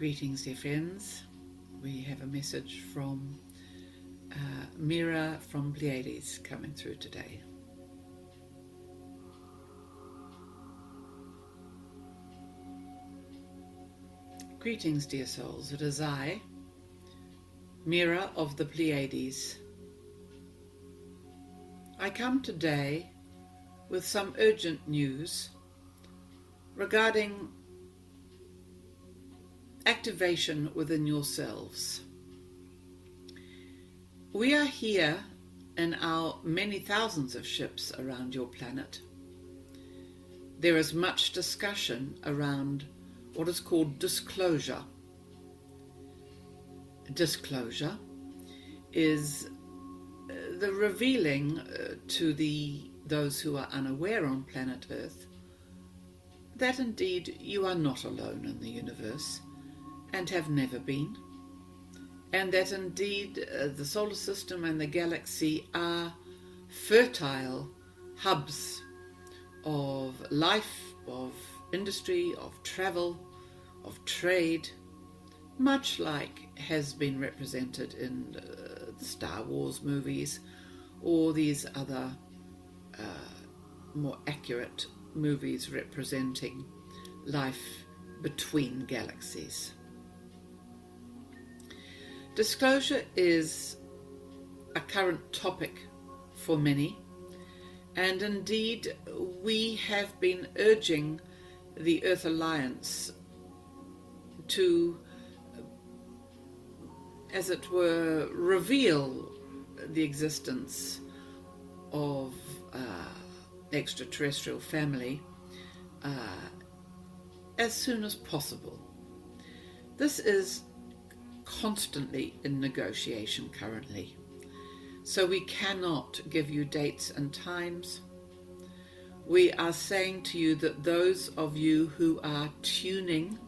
Greetings, dear friends. We have a message from Mira from PLEIADES coming through today. Greetings, dear souls. It is I, Mira of the PLEIADES. I come today with some urgent news regarding activation within yourselves. We are here in our many thousands of ships around your planet. There is much discussion around what is called disclosure. Disclosure is the revealing to those who are unaware on planet Earth that indeed you are not alone in the universe and have never been, and that indeed the solar system and the galaxy are fertile hubs of life, of industry, of travel, of trade, much like has been represented in the Star Wars movies or these other more accurate movies representing life between galaxies. Disclosure is a current topic for many, and indeed we have been urging the Earth Alliance to, as it were, reveal the existence of extraterrestrial family as soon as possible. This is constantly in negotiation currently, so we cannot give you dates and times. We are saying to you that those of you who are tuning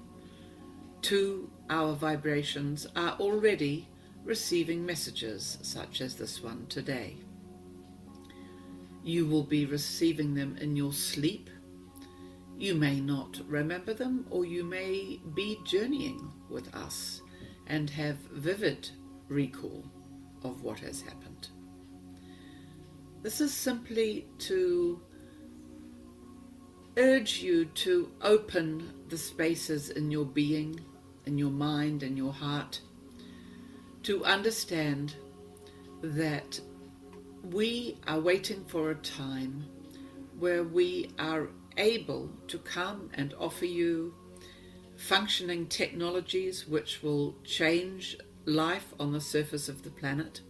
to our vibrations are already receiving messages such as this one today. You will be receiving them in your sleep. You may not remember them, or you may be journeying with us and have vivid recall of what has happened. This is simply to urge you to open the spaces in your being, in your mind, in your heart, to understand that we are waiting for a time where we are able to come and offer you functioning technologies which will change life on the surface of the planet,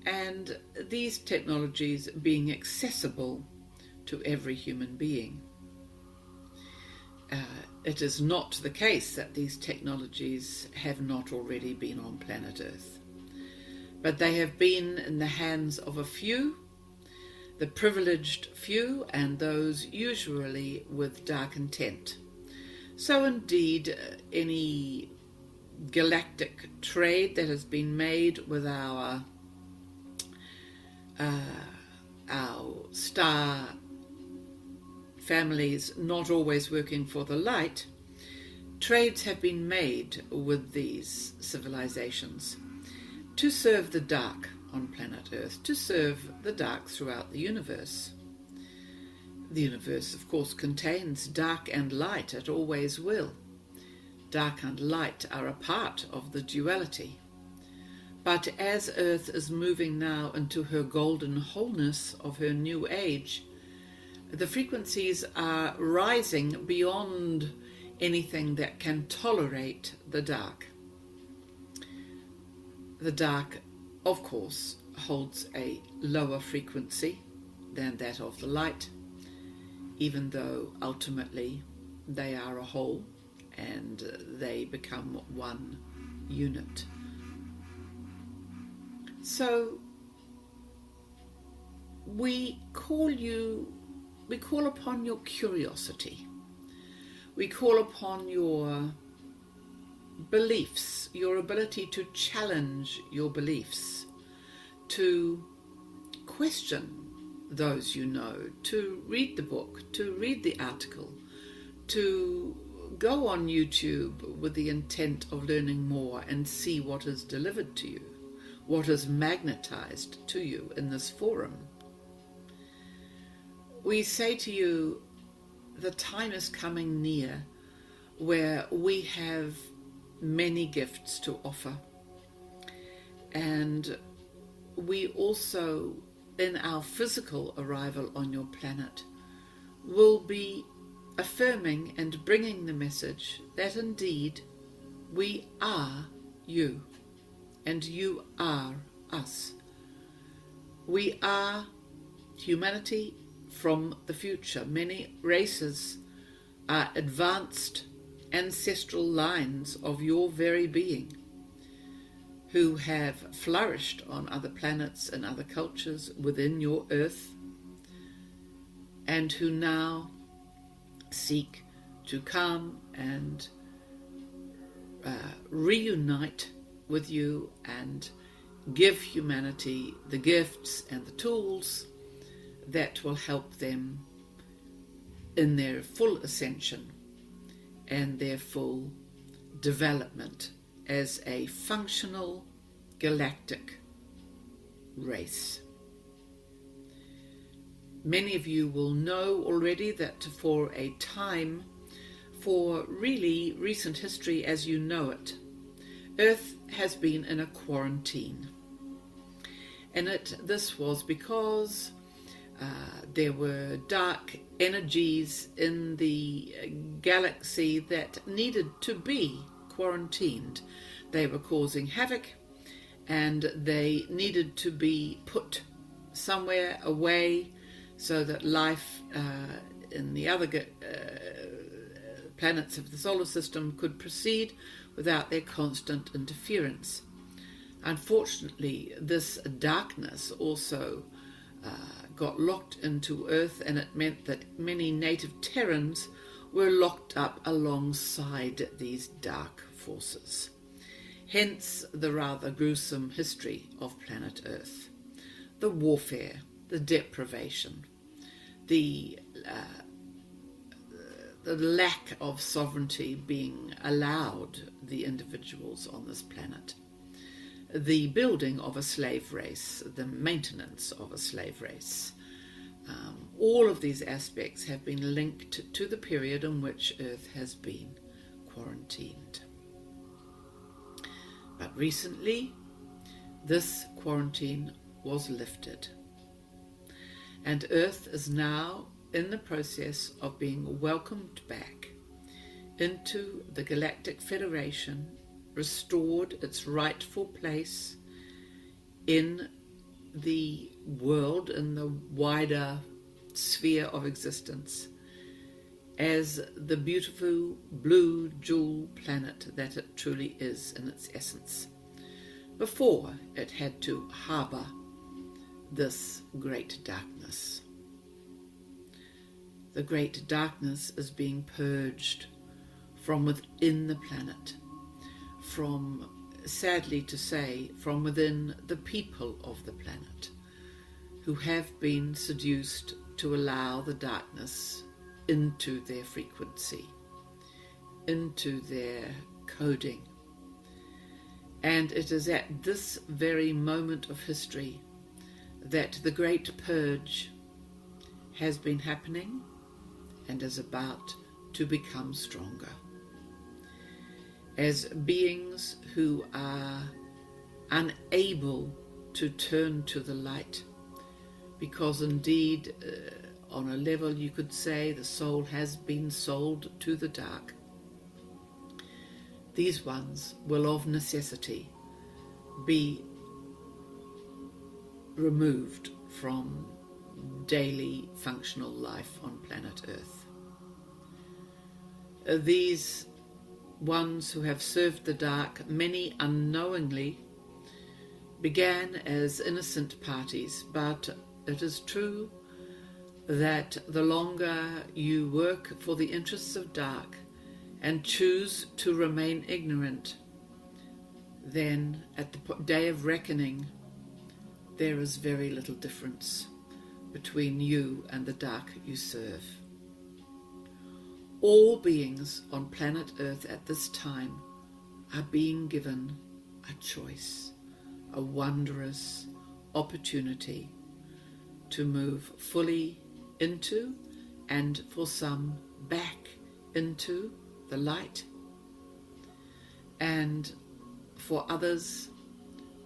and these technologies being accessible to every human being. It is not the case that these technologies have not already been on planet Earth, but they have been in the hands of a few, the privileged few, and those usually with dark intent. So indeed, any galactic trade that has been made with our star families not always working for the light, trades have been made with these civilizations to serve the dark on planet Earth, to serve the dark throughout the universe. The universe, of course, contains dark and light. It always will. Dark and light are a part of the duality. But as Earth is moving now into her golden wholeness of her new age, the frequencies are rising beyond anything that can tolerate the dark. The dark, of course, holds a lower frequency than that of the light, even though ultimately they are a whole and they become one unit. So we call upon your curiosity. We call upon your beliefs, your ability to challenge your beliefs, to question those you know, to read the book, to read the article, to go on YouTube with the intent of learning more and see what is delivered to you, what is magnetized to you in this forum. We say to you, the time is coming near where we have many gifts to offer, and we also, in our physical arrival on your planet, will be affirming and bringing the message that indeed we are you and you are us. We are humanity from the future. Many races are advanced ancestral lines of your very being who have flourished on other planets and other cultures within your earth, and who now seek to come and reunite with you and give humanity the gifts and the tools that will help them in their full ascension and their full development as a functional galactic race. Many of you will know already that for a time, for really recent history as you know it, Earth has been in a quarantine. And this was because there were dark energies in the galaxy that needed to be quarantined. They were causing havoc, and they needed to be put somewhere away so that life in the other planets of the solar system could proceed without their constant interference. Unfortunately, this darkness also got locked into Earth, and it meant that many native Terrans were locked up alongside these dark forces. Hence the rather gruesome history of planet Earth. The warfare, the deprivation, the lack of sovereignty being allowed the individuals on this planet, the building of a slave race, the maintenance of a slave race. All of these aspects have been linked to the period in which Earth has been quarantined. But recently, this quarantine was lifted, and Earth is now in the process of being welcomed back into the Galactic Federation, restored its rightful place in the world, in the wider sphere of existence, as the beautiful blue jewel planet that it truly is in its essence, before it had to harbour this great darkness. The great darkness is being purged from within the planet, from, sadly to say, from within the people of the planet, who have been seduced to allow the darkness into their frequency, into their coding. And it is at this very moment of history that the great purge has been happening and is about to become stronger. As beings who are unable to turn to the light, because indeed, on a level you could say the soul has been sold to the dark, these ones will of necessity be removed from daily functional life on planet Earth. These ones who have served the dark, many unknowingly, began as innocent parties, but it is true that the longer you work for the interests of dark and choose to remain ignorant, then at the day of reckoning there is very little difference between you and the dark you serve. All beings on planet Earth at this time are being given a choice, a wondrous opportunity to move fully into, and for some back into, the light, and for others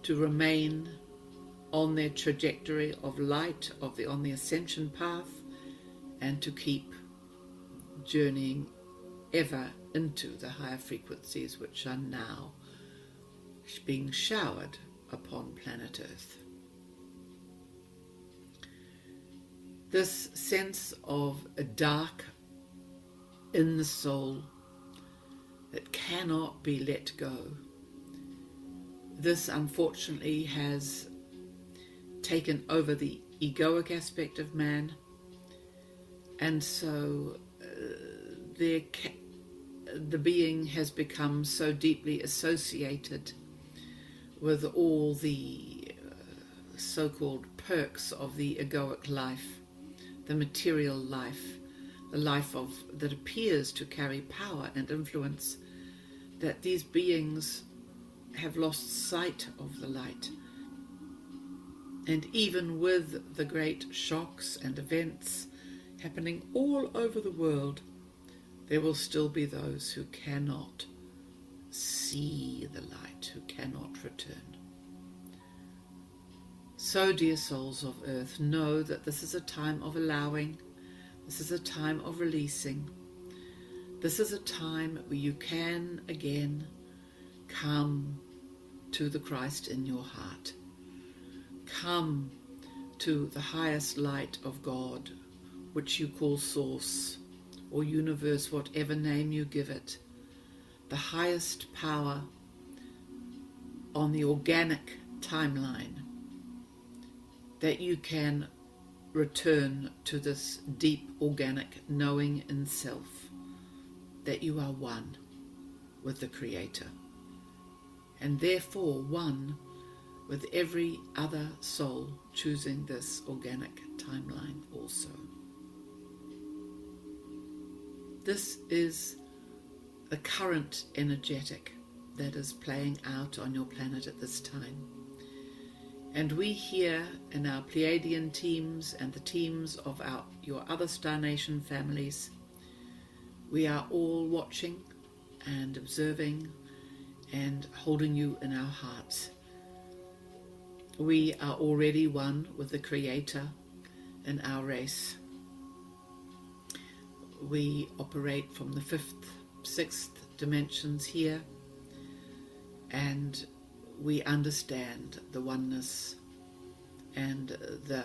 to remain on their trajectory of light, on the ascension path, and to keep journeying ever into the higher frequencies which are now being showered upon planet Earth. This sense of a dark in the soul that cannot be let go, this unfortunately has taken over the egoic aspect of man, and so the being has become so deeply associated with all the so-called perks of the egoic life, the material life, the life that appears to carry power and influence, that these beings have lost sight of the light. And even with the great shocks and events happening all over the world, there will still be those who cannot see the light, who cannot return. So, dear souls of Earth, know that this is a time of allowing, this is a time of releasing, this is a time where you can again come to the Christ in your heart. Come to the highest light of God, which you call Source or Universe, whatever name you give it, the highest power on the organic timeline, that you can return to this deep organic knowing in self, that you are one with the Creator, and therefore one with every other soul choosing this organic timeline also. This is the current energetic that is playing out on your planet at this time. And we here in our Pleiadian teams and the teams of your other Star Nation families, we are all watching and observing and holding you in our hearts. We are already one with the Creator in our race. We operate from the 5th, 6th dimensions here, and we understand the oneness and the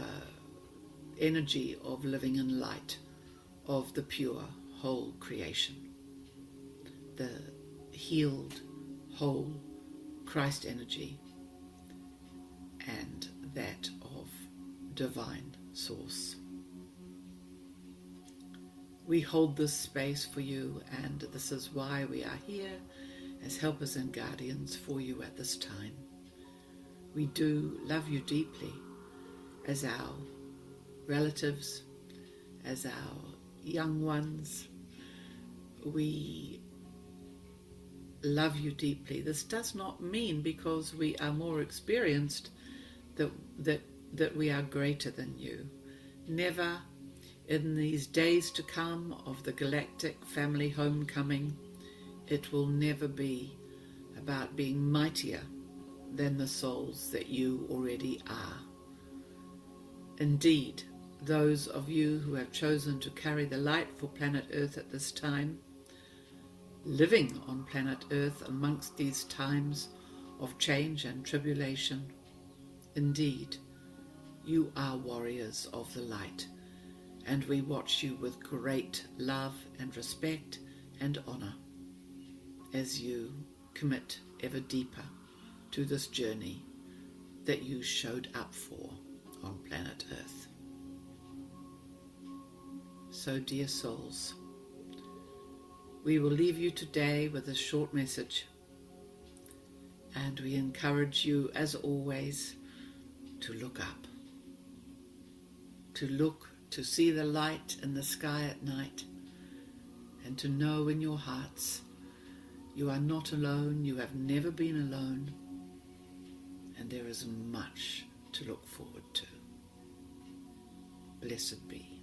energy of living in light of the pure, whole creation, the healed, whole Christ energy, and that of divine source. We hold this space for you, and this is why we are here as helpers and guardians for you at this time. We do love you deeply as our relatives, as our young ones. We love you deeply. This does not mean because we are more experienced that we are greater than you. Never. In these days to come of the galactic family homecoming, it will never be about being mightier than the souls that you already are. Indeed, those of you who have chosen to carry the light for planet Earth at this time, living on planet Earth amongst these times of change and tribulation, indeed, you are warriors of the light. And we watch you with great love and respect and honor as you commit ever deeper to this journey that you showed up for on planet Earth. So, dear souls, we will leave you today with a short message, and we encourage you, as always, to look up, to see the light in the sky at night, and to know in your hearts you are not alone, you have never been alone, and there is much to look forward to. Blessed be.